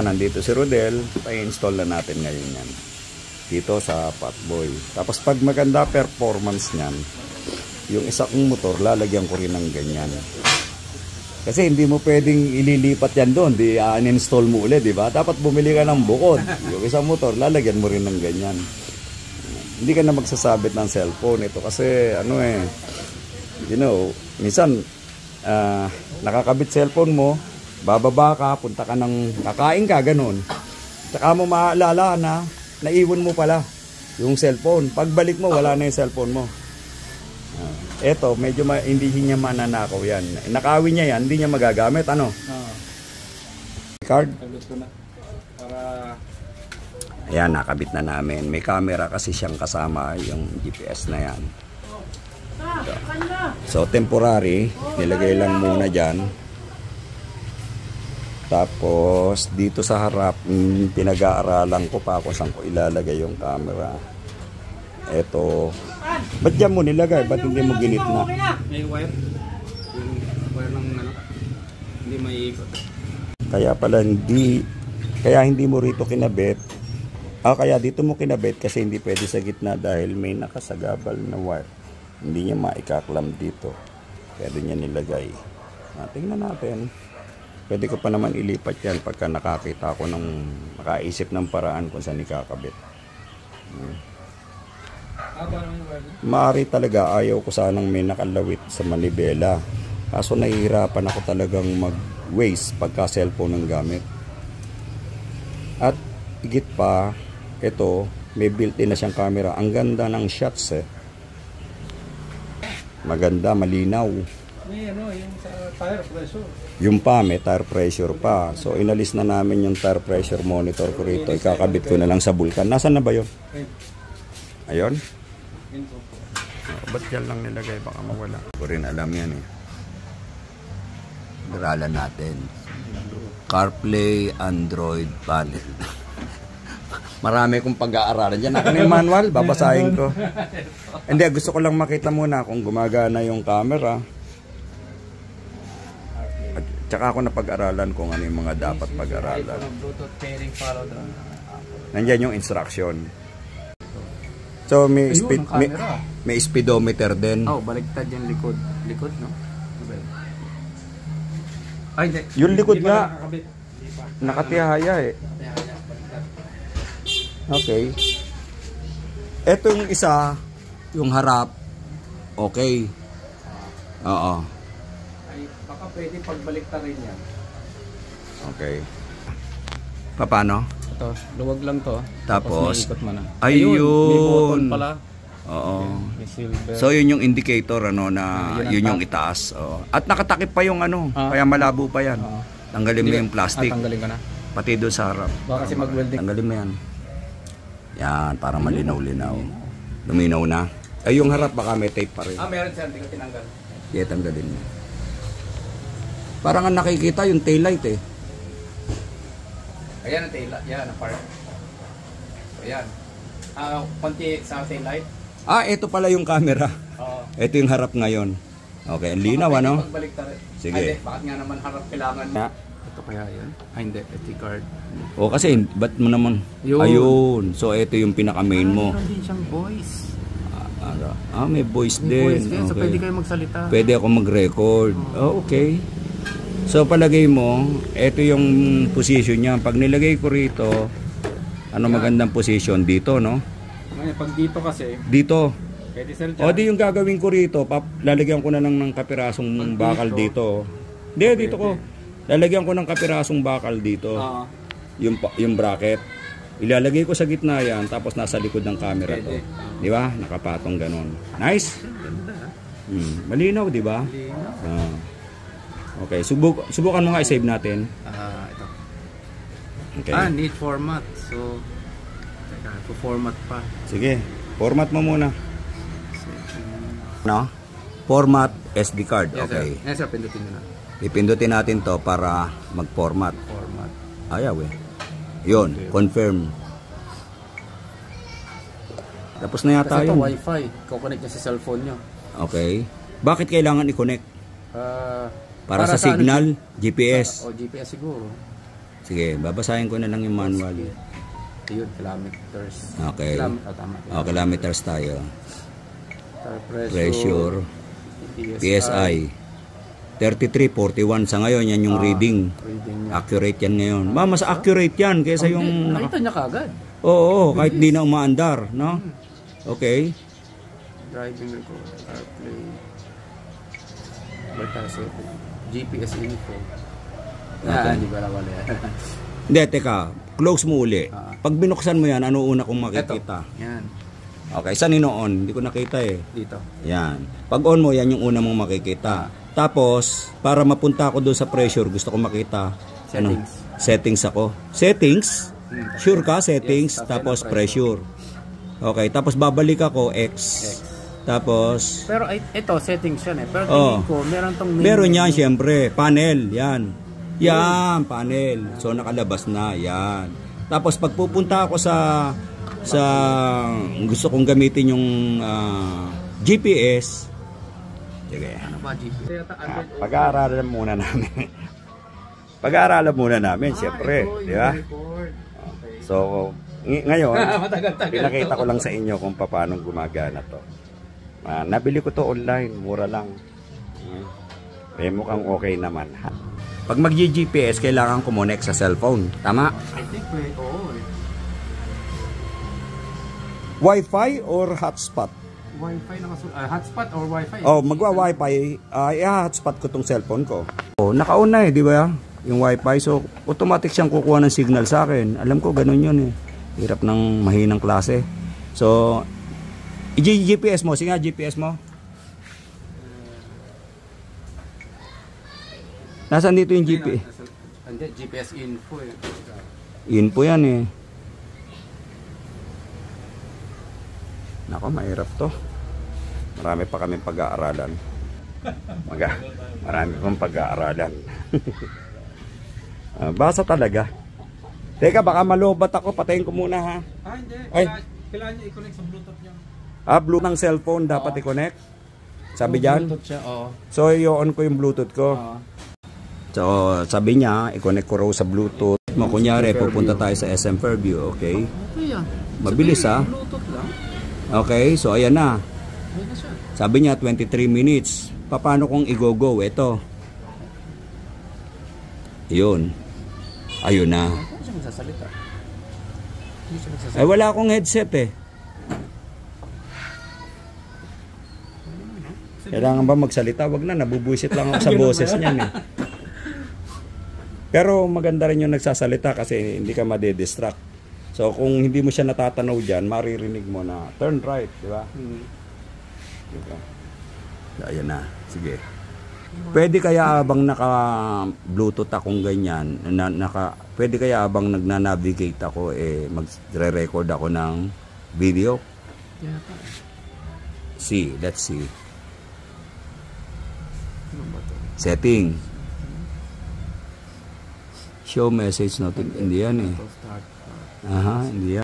Nandito si Rodel, i-install na natin ngayon yan dito sa Potboy. Tapos pag maganda performance niyan, yung isa kong motor lalagyan ko rin ng ganyan. Kasi hindi mo pwedeng ililipat yan doon, di uninstall mo ulit, di ba? Dapat bumili ka ng bukod. Yung isang motor lalagyan mo rin ng ganyan. Hindi ka na magsasabit ng cellphone ito kasi ano you know, minsan nakakabit cellphone mo, bababa ka, punta ka ng kakain ka, ganun. Tsaka mo maalala na naiwan mo pala yung cellphone. Pagbalik mo, wala na yung cellphone mo. Eto, medyo hindi niya mananakaw yan. Nakawin niya yan, hindi niya magagamit. Ano? Card? Ayan, nakabit na namin. May camera kasi siyang kasama, yung GPS na yan. So, temporary, nilagay lang muna dyan. Tapos, dito sa harap, pinag-aaralan ko pa kung saan ko ilalagay yung camera. Eto. Ba't dyan mo nilagay? Ba't hindi mo ginit na? May wire. Yung wire ng ano, hindi maiikot. Kaya pala hindi mo rito kinabit. Kaya dito mo kinabit kasi hindi pwede sa gitna dahil may nakasagabal na wire. Hindi niya maikaklam dito. Pwede niya nilagay. Tingnan natin. Pwede ko pa naman ilipat yan pagka nakakita ako ng makaisip ng paraan kung saan ikakabit. Maaari talaga, ayaw ko sanang may nakalawit sa manibela. Kaso nahihirapan ako talagang mag-waste pagka cellphone ng gamit. At higit pa, ito, may built-in na siyang camera. Ang ganda ng shots Maganda, malinaw. Yung sa tire pressure. Yung pa, may tire pressure pa. So, inalis na namin yung tire pressure monitor ko rito. Ikakabit ko na lang sa Vulcan. Nasaan na ba yun? Ayun? Ba't yan lang nilagay? Baka mawala. Hindi ko rin alam yan Daralan natin. CarPlay Android panel. Marami kong pag-aaralan dyan. Ako na yung manual, babasahin ko. Hindi, gusto ko lang makita muna kung gumagana yung camera. At tsaka ako na pag-aralan kung ano yung mga dapat pag-aralan. Nandyan yung instruction. So may speedometer din. Baliktad yung likod. Likod, no? Ay, hindi. Yung likod nga nakatihaya Okay. Ito yung isa, yung harap. Okay. Oo. Ay, baka pwede pagbaliktad rin yan. Okay. Paano? Ito, luwag lang to. Tapos may ayun. May button pala. Oo. May silver. So yun yung indicator na yun yung itaas. At nakatakip pa yung kaya malabo pa yan. Tanggalin mo yung plastic. Tanggalin ka na. Pati doon sa harap. Baka kasi mag-welding. Tanggalin mo yan. Yan, para malinaw-linaw. Luminaw na. Ay, yung harap baka may tape pa rin. Meron siya, hindi ko tinanggal. Kaya tanggalin mo. Parang ang nakikita yung taillight Ayan ang taillight. Yan ang part. Ayan. Konti sa taillight. Ito pala yung camera. Ito yung harap ngayon. Okay, ang linaw Sige. Bakit nga naman harap kailangan na? Ito kaya yan? Hindi. SD card. Kasi, ba't mo naman? Ayun. So, ito yung pinaka-main mo. Meron din siyang voice. May voice May din. voice din. So, pwede kayo magsalita. Pwede ako mag-record. Okay. So, palagay mo, ito yung position niya. Pag nilagay ko rito, magandang position dito, no? Ngayon, pag dito kasi, dito. pwede sir dyan. Di yung gagawin ko rito, lalagyan ko na ng kapirasong bakal dito. Dito ko. Lalagyan ko ng kapirasong bakal dito. Yung bracket. Ilalagay ko sa gitna yan, tapos nasa likod ng camera to. Di ba? Nakapatong ganon. Nice? Malinaw, di ba? Okay, subukan mo nga i-save natin. Ito. Okay. Need format. So, format pa. Sige, format mo muna. Format SD card. Okay. Yes, sir. Pindutin nyo na. Pipindutin natin to para mag-format. Ayaw Yun, confirm. Tapos na yata yun. Kasi ito wifi. Kukonect nyo sa cellphone nyo. Okay. Bakit kailangan i-connect? Para sa signal, GPS. GPS siguro. Sige, babasahin ko na lang yung manual. Yun, kilometers. Okay. Tama. Kilometers tayo. Tire Pressure. PSI. 3341 sa ngayon, yan yung reading. Reading niya. Accurate yan ngayon. Mas accurate yan kaysa yung... Nakita niya kagad. Oo, kahit di na umaandar, no? Okay. Driving record, CarPlay, Vital setting, GPS info. Hindi ba wala yan? Hindi, teka. Close mo uli. Pag binuksan mo yan, ano una kong makikita? Ito. Yan. Okay, saan ino-on? Hindi ko nakita eh. Dito. Yan. Pag on mo, yan yung una mong makikita. Tapos, para mapunta ako doon sa pressure, gusto ko makita. Settings. Settings ako. Settings? Sure ka? Settings. Yes, tapos pressure. Okay, tapos babalik ako, X. Tapos... Pero ito, settings yan eh. Pero Oh. tingin ko, meron tong... Meron yan, syempre. Panel, yan. Yan, panel. So, nakalabas na, yan. Tapos, pagpupunta ako sa gusto kong gamitin yung GPS. Sige. Ano ba, GPS? Pag-aaralan muna namin. Pag-aaralan muna namin, syempre. Di ba? Okay. So, ngayon, Matagal-tagal pinakita ko lang sa inyo kung paano gumagana to. Nabili ko to online, mura lang. Eh, mukhang okay naman. Pag mag-GPS, kailangan kumonek sa cellphone. Tama? I think oo eh. Wi-Fi or hotspot? Wi-Fi hotspot or Wi-Fi? Oh, magwa-Wi-Fi. Hotspot ko tong cellphone ko. Oh, naka-on na di ba? Yung Wi-Fi. So, automatic siyang kukuha ng signal sa akin. Alam ko, ganun yun eh. Hirap ng mahinang klase. So, i-GPS mo. Sige nga, GPS mo. Nasaan dito yung GPS? Hindi, GPS info eh. Info yan eh. Nako, mahirap to. Marami pa kami pag-aaralan. Marami pang pag-aaralan. Basa talaga. Teka, baka malobat ako. Patayin ko muna ha. Hindi. Ay. Kailangan niya i-connect sa Bluetooth niya. Bluetooth ng cellphone dapat i-connect. Sabi dyan. Bluetooth siya, oo. So, i-on ko yung Bluetooth ko. So, sabi niya, i-connect ko raw sa Bluetooth. Kunyari, pupunta tayo sa SM Fairview, okay? Okay yan. Mabilis ha. Bluetooth lang. Okay, so ayan na. Ayan na siya. Sabi niya 23 minutes. Paano kung i-go-go? Ito. Yun. Ayun na. Hindi siya magsasalita. Hindi siya magsasalita. Ay wala akong headset eh. Kailangan ba magsalita? Wag na, nabubuisit lang ako sa boses niyan eh. Pero maganda rin yung nagsasalita kasi hindi ka madidistract. So kung hindi mo siya natatanaw dyan, maririnig mo na turn right, di ba? Diba? So, ayan na. Sige. Pwede kaya abang naka-Bluetooth akong ganyan, pwede kaya abang nagna-navigate ako, magre-record ako ng video? Yeah. See, let's see. Setting. Show message notification. Hindi yan eh. Aha, hindi yan.